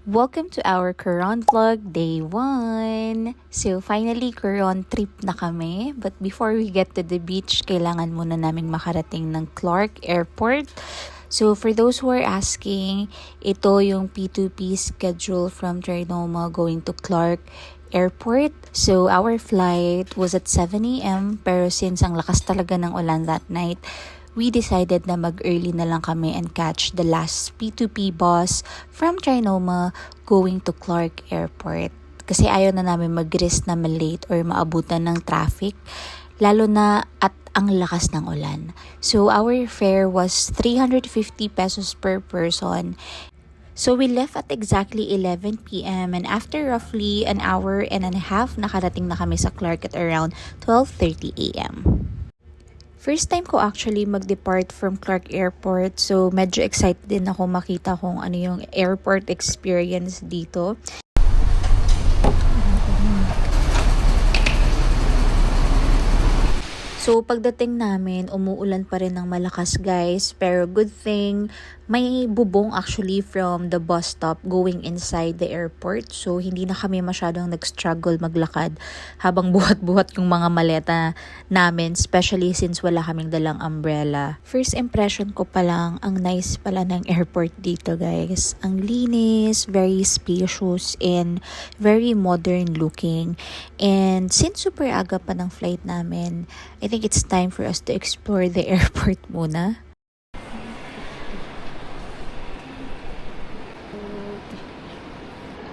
Welcome to our Coron vlog, day 1. So finally, Coron trip na kami. But before we get to the beach, kailangan muna naming makarating ng Clark Airport. So for those who are asking, ito yung P2P schedule from Trinoma going to Clark Airport. So our flight was at 7 a.m. Pero since ang lakas talaga ng ulan that night, we decided na mag-early na lang kami and catch the last P2P bus from Trinoma going to Clark Airport. Kasi ayaw na namin mag-risk na malate or maabutan ng traffic, lalo na at ang lakas ng ulan. So our fare was 350 pesos per person. So we left at exactly 11 p.m. and after roughly an hour and a half, nakarating na kami sa Clark at around 12:30 a.m. First time ko actually mag-depart from Clark Airport, so medyo excited din ako makita kung ano yung airport experience dito. So pagdating namin, umuulan pa rin ng malakas guys, pero good thing may bubong actually from the bus stop going inside the airport. So hindi na kami masyadong nag-struggle maglakad habang buhat-buhat yung mga maleta namin, especially since wala kaming dalang umbrella. First impression ko pa lang, ang nice pala ng airport dito guys. Ang linis, very spacious, and very modern looking. And since super aga pa ng flight namin, I think it's time for us to explore the airport muna.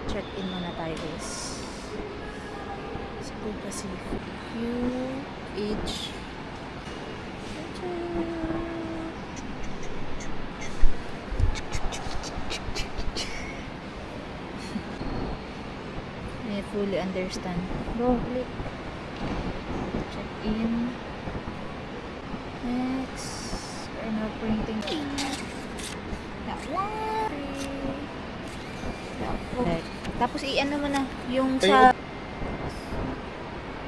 Check in muna tayo guys. Cebu Pacific. QH. I fully understand. Go, click. Check in. Next. We're now printing. That one. Tapos i-ano mo na yung sa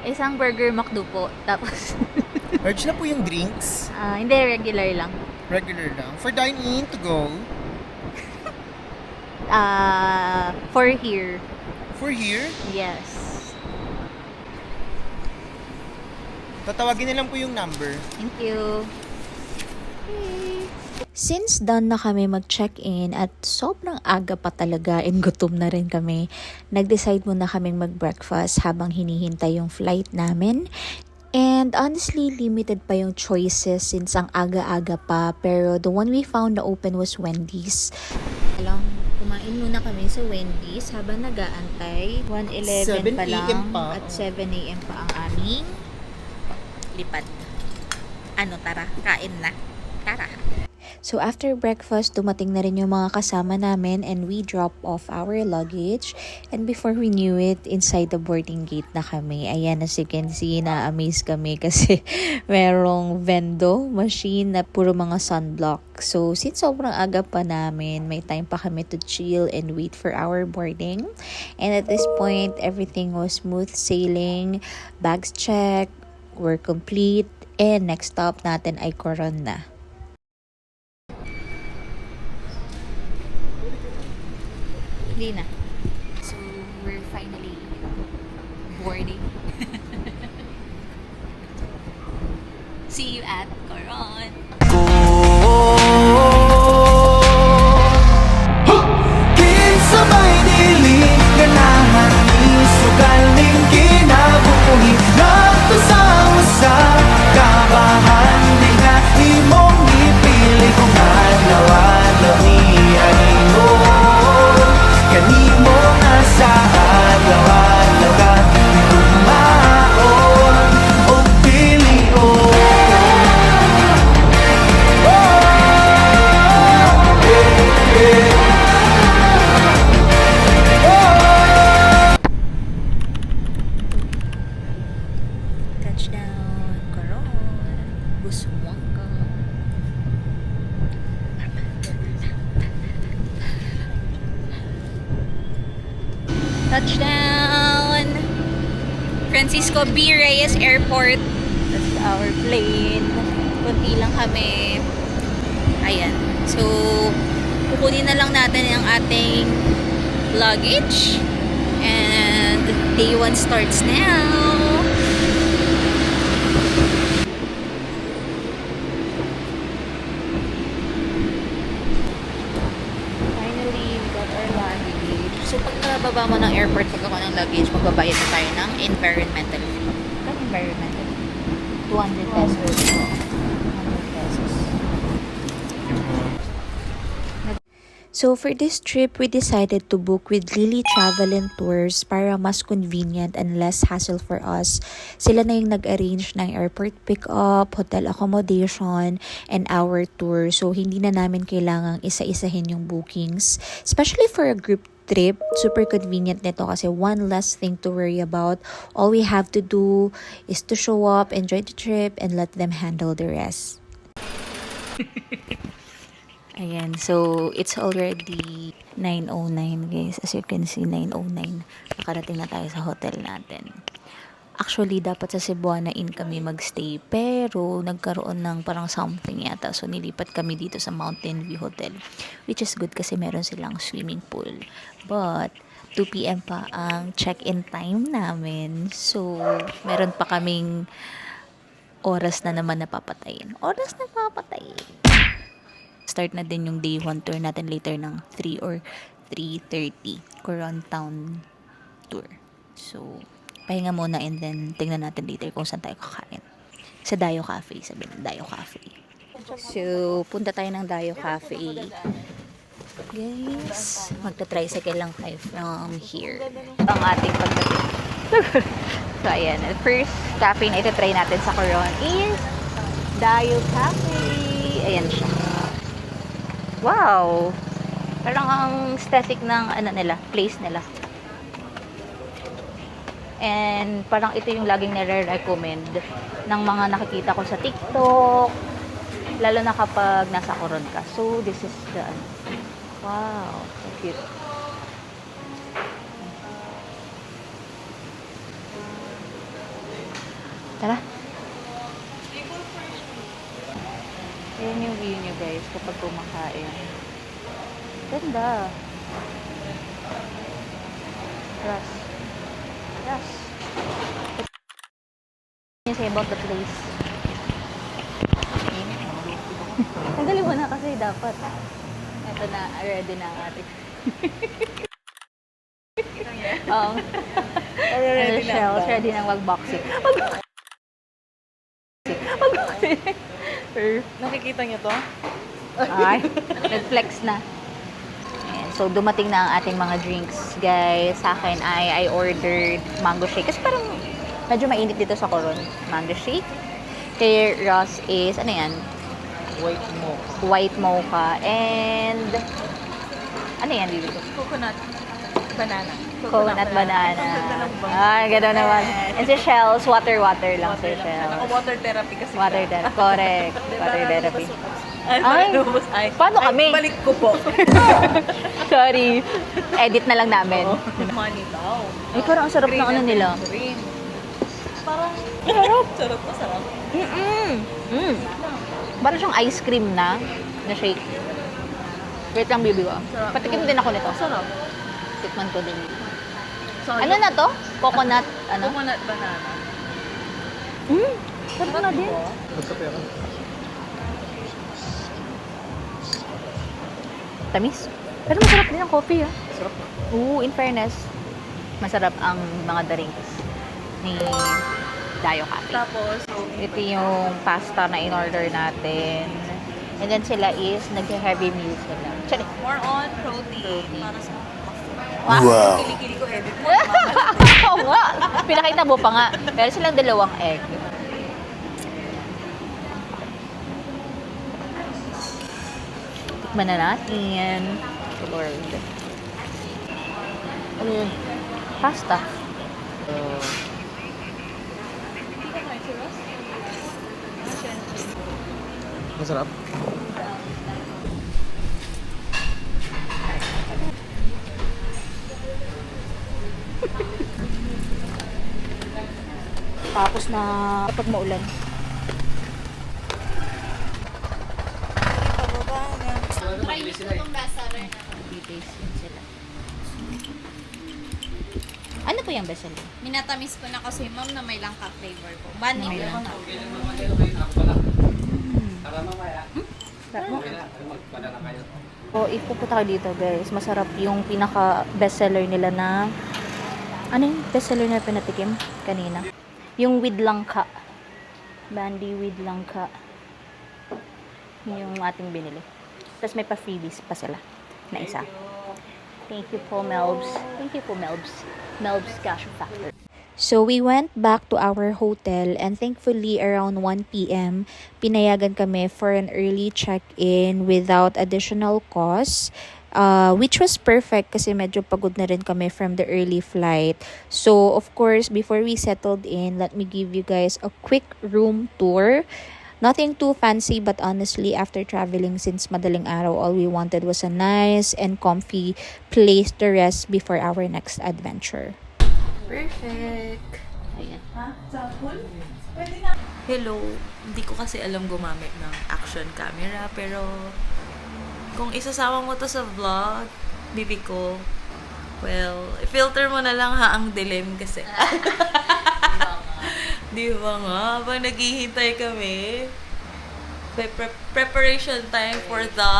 isang burger McDo po. Tapos Urge na po yung drinks. hindi, regular lang. Regular lang. For dine-in to go. For here. For here, Yes. tatawagin na lang po yung number. Thank you. Since done na kami mag-check-in at sobrang aga pa talaga and gutom na rin kami, nag-decide muna kaming mag-breakfast habang hinihintay yung flight namin. And honestly, limited pa yung choices since ang aga-aga pa, pero the one we found na open was Wendy's. Kumain muna kami sa Wendy's habang nag-aantay. 1:11 pa 7 AM lang pa. at 7 a.m. pa ang aming lipad. Tara, kain na. Tara. So after breakfast, dumating na rin yung mga kasama namin and we drop off our luggage. And before we knew it, inside the boarding gate na kami. Ayan, as you can see, na-amaze kami kasi merong vendo machine na puro mga sunblock. So since sobrang aga pa namin, may time pa kami to chill and wait for our boarding. And at this point, everything was smooth sailing. Bags checked, we're complete. And next stop natin ay Coron na. Hindi na. So, we're finally boarding. See you at Coron. Kinsabay dilim ganahan ni sugal ning kinabuhi ngadto sa usa kabahan di nga imong ipili kung adlaw-adlaw ni aningon kanimo nga sa adlaw-adlaw ka tumaon o pilion. Touchdown, Coron. Buswangka. Touchdown! Francisco B. Reyes Airport. That's our plane. Kunti lang kami. Ayan. So, kukunin na lang natin yung ating luggage. And day 1 starts now. Finally, we got our luggage. So, pagkababa mo ng airport, pagkakuha ng luggage, magbabayad na tayo ng environmental fee. Ano environmental fee? 200 pesos. 200 pesos. So for this trip, we decided to book with Lily Travel and Tours para mas convenient and less hassle for us. Sila na yung nag-arrange ng airport pick-up, hotel accommodation, and our tour. So hindi na namin kailangang isa-isahin yung bookings. Especially for a group trip, super convenient nito kasi one less thing to worry about. All we have to do is to show up, enjoy the trip, and let them handle the rest. Ayan, so it's already 9:09 guys. As you can see, 9:09. Nakarating na tayo sa hotel natin. Actually, dapat sa Cebuana Inn kami magstay. Pero, nagkaroon ng parang something yata. So, nilipat kami dito sa Mountain View Hotel. Which is good kasi meron silang swimming pool. But, 2 p.m. pa ang check-in time namin. So, meron pa kaming oras na naman napapatayin. Start na din yung day 1 tour natin later ng 3 or 3:30 Coron Town tour. So, pahinga muna and then tingnan natin later kung saan tayo kakain. Sa Dayo Cafe, sabi ng Dayo Cafe. So, punta tayo ng Dayo Cafe. Guys, magta-tricycle lang tayo from here. Ang ating pagdating. So, ayan. First cafe na ito-try natin sa Coron is Dayo Cafe. Ayan siya. Wow! Parang ang aesthetic ng place nila. And parang ito yung laging nire-recommend ng mga nakikita ko sa TikTok. Lalo na kapag nasa Coron ka. So, this is the... Wow! So cute. Tara! Ayan yung view nyo guys kapag kumakain. Ganda. Ras. What can you say about the place? Tanggalin mo na kasi dapat. Ito na, ready na ang ating. Ready na shells, ready na mag-boxing. Nakikita niyo to? Ay, nag-flex na. Ayan, so, dumating na ang ating mga drinks, guys. Sa akin I ordered mango shake. Kasi parang medyo mainit dito sa Coron. Mango shake. Kay Ross is, ano yan? White mocha. And, ano yan dito? Coconut banana. Coconut banana. Gano'n naman. And si Shells, water lang si Shells. Naka-water therapy kasi Water therapy. Correct. Water therapy. Ay, paano kami? Balik ko po. Sorry. Edit na lang namin. Money daw. Ay, parang ang sarap ng ano nila. Green. Parang, sarap pa, sarap. Parang siyang ice cream na shake. Wait lang, bibi ko. Sarap. Patikim din ako nito. Sarap. Tikman ko din. So, Ano na to? Coconut, ano? Coconut banana. Sarap na din. Tamis. Pero masarap din ang coffee, ah. Sarap. Oo, in fairness, masarap ang mga drinks ni Dayo Cafe. Tapos, Ito yung pasta na in-order natin. And then sila is nag-heavy meal sila. Tsari. more on protein. Para sa Wow! kilikili ko edit mo. Oo nga! Pinakita mo pa nga. Pero silang dalawang egg. Tikman na natin. Lord. Ano yun? Pasta. Masarap. Tapos na kapag maulan. Try mo itong bestseller na. Details yun sila. po yung bestseller? Minatamis ko na kasi ma'am na may langka flavor po. Bani May lang. langka. So, ipupunta ko dito guys. Masarap yung pinaka bestseller nila na ano yung bestseller na pinatikim kanina? Yung with langka. Bandi with langka. Yung ating binili. Tapos may pa-freebies pa sila na isa. Thank you po, Melbs. Thank you po, Melbs. Melbs Cash Factor. So, we went back to our hotel and thankfully around 1 p.m., pinayagan kami for an early check-in without additional cost. Which was perfect kasi medyo pagod na rin kami from the early flight. So, of course, before we settled in, let me give you guys a quick room tour. Nothing too fancy, but honestly, after traveling since madaling araw, all we wanted was a nice and comfy place to rest before our next adventure. Perfect. Ayan. Hello, hindi ko kasi alam gumamit ng action camera, pero kung isasama mo to sa vlog, bibi ko, well, filter mo na lang ha ang dilim kasi. Di ba nga? Habang naghihintay kami, preparation time for the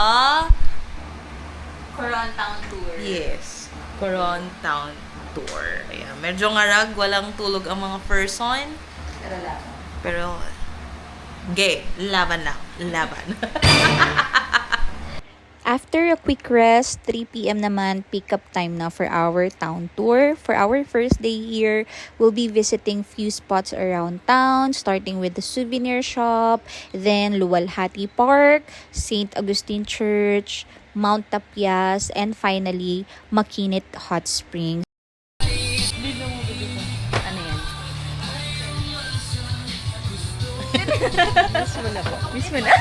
Coron Town Tour. Yes, Coron Town Tour. Ayan, medyo ngarag, walang tulog ang mga person. Pero, laban lang. Laban. After a quick rest, 3 p.m. naman, pick-up time na for our town tour. For our first day here, we'll be visiting few spots around town, starting with the souvenir shop, then Luwalhati Park, St. Augustine Church, Mount Tapias, and finally, Makinit Hot Springs. Ano yan? Miss mo na po. Miss mo na.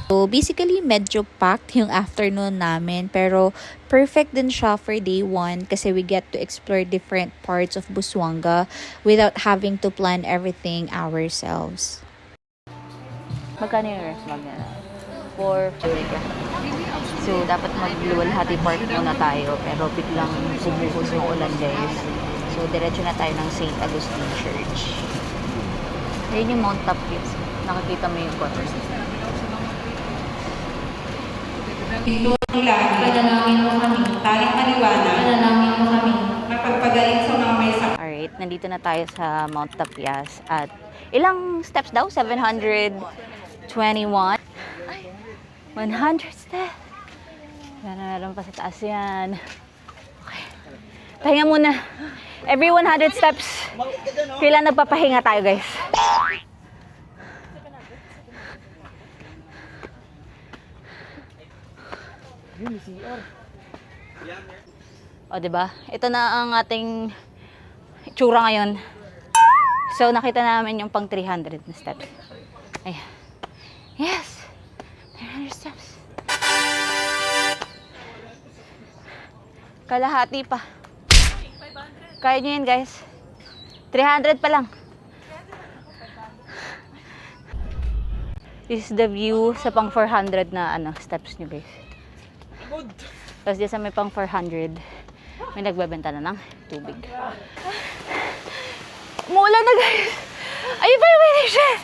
So, basically, medyo packed yung afternoon namin. Pero, perfect din siya for day 1 kasi we get to explore different parts of Busuanga without having to plan everything ourselves. Magkano yung rest bag na? 4 So, dapat mag-Luwalhati Park muna tayo. Pero, biglang bumuhos yung ulan, guys. So, diretso na tayo ng St. Augustine Church. Ayun yung Mount Tapias. Nakakita mo yung quarter. Panalangin mo kami, tayong maniwala. Panalangin mo kami, mapagpagaling sa mga may sakit. Alright, nandito na tayo sa Mount Tapias at ilang steps daw? 721? 100 steps. Meron pa sa taas yan. Okay. Pahinga muna. Every 100 steps, kailan nagpapahinga tayo, guys? O, diba? Ito na ang ating itsura ngayon. So, nakita namin yung pang 300 na steps. Ayan. Yes! 300 steps. Kalahati pa. Kaya nyo yan, guys. 300 pa lang. This is the view sa pang 400 na steps nyo, guys. Tapos dyan sa may pang 400, may nagbebenta na ng tubig. Umuulan na, guys! Ayun pa yung waiting shed!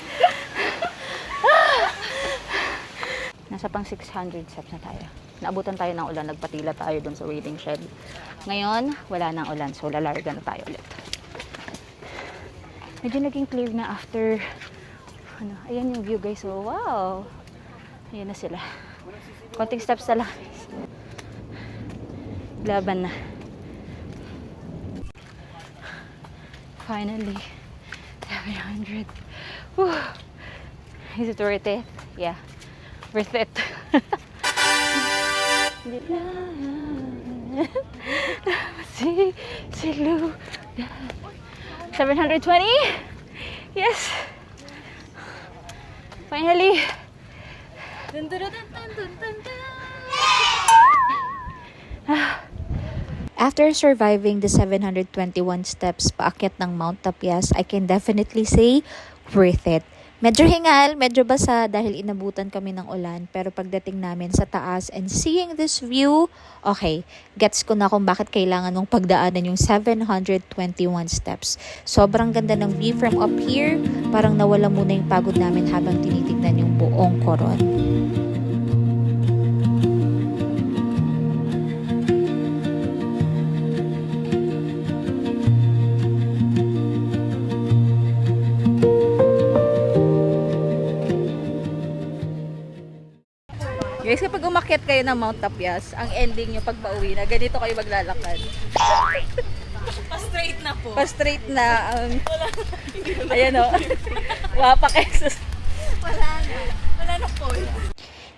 Nasa pang 600 steps na tayo. Naabutan tayo ng ulan, nagpatila tayo dun sa waiting shed. Ngayon, wala nang ulan, so lalarga na tayo ulit. Medyo naging clear na after, ayan yung view, guys. So, wow! Ayan na sila. Konting steps na lang. Laban na. Finally, 700. Whew. Is it worth it? Yeah, worth it. 720? Yes! Finally! Dun, dun, dun, dun, dun, dun, dun. After surviving the 721 steps paakyat ng Mount Tapias, I can definitely say worth it. Medyo hingal, medyo basa dahil inabutan kami ng ulan. Pero pagdating namin sa taas and seeing this view, okay, gets ko na kung bakit kailangan nung pagdaanan yung 721 steps. Sobrang ganda ng view from up here. Parang nawala muna yung pagod namin habang tinitignan yung buong Coron. Guys, kapag umakyat kayo ng Mount Tapias, ang ending nyo pag pauwi na, ganito kayo maglalakad. Pa-straight na po. Pa-straight na. Ayan o. Wapa kesos. Wala na po.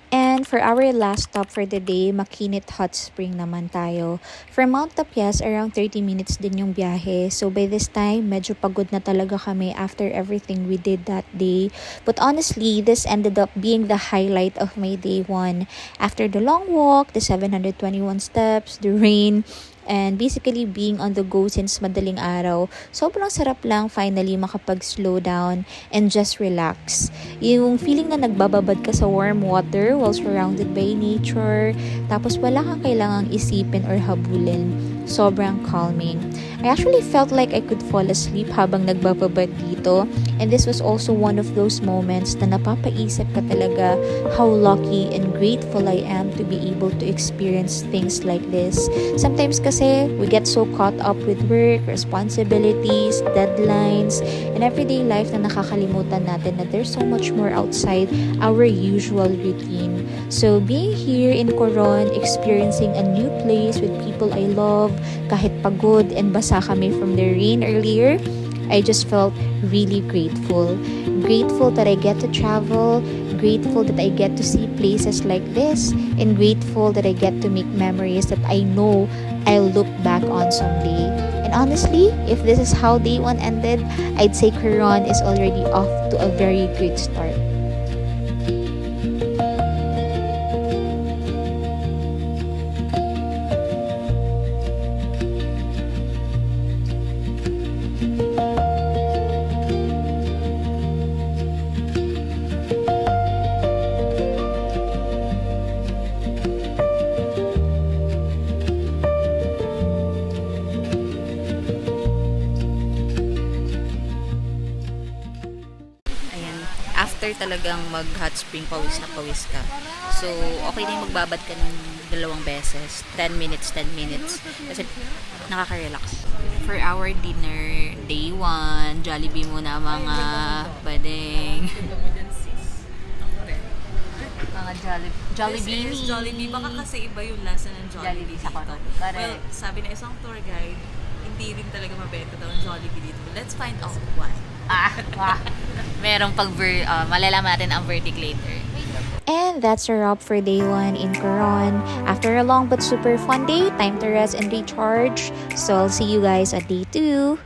And for our last stop for the day, Makinit Hot Spring naman tayo. From Mount Tapias, around 30 minutes din yung biyahe. So by this time, medyo pagod na talaga kami after everything we did that day. But honestly, this ended up being the highlight of my day 1. After the long walk, the 721 steps, the rain, and basically being on the go since madaling araw, sobrang sarap lang finally makapag-slow down and just relax. Yung feeling na nagbababad ka sa warm water while surrounded by nature, tapos wala kang kailangang isipin or habulin. Sobrang calming. I actually felt like I could fall asleep habang nagbababad dito, and this was also one of those moments na napapaisip ka talaga how lucky and grateful I am to be able to experience things like this. Sometimes kasi we get so caught up with work, responsibilities, deadlines, and everyday life na nakakalimutan natin na there's so much more outside our usual routine. So being here in Coron, experiencing a new place with people I love, kahit pagod and basa kami from the rain earlier, I just felt really grateful. Grateful that I get to travel, grateful that I get to see places like this, and grateful that I get to make memories that I know I'll look back on someday. And honestly, if this is how day 1 ended, I'd say Coron is already off to a very good start. After talagang mag-hot spring, pawis na pawis ka. So, okay na yung magbabad ka ng 2 beses. 10 minutes, 10 minutes. Kasi nakaka-relax. For our dinner, day 1, Jollibee muna mga badeng. Mga Jollibee. Yes, Jollibee. Baka kasi iba yung lasa ng Jollibee sa dito. Coron. Well, sabi na isang tour guide, hindi rin talaga mabenta daw ang Jollibee dito. Let's find out why. Merong malalaman natin ang verdict later. And that's a wrap for day 1 in Coron. After a long but super fun day, time to rest and recharge. So I'll see you guys at day 2.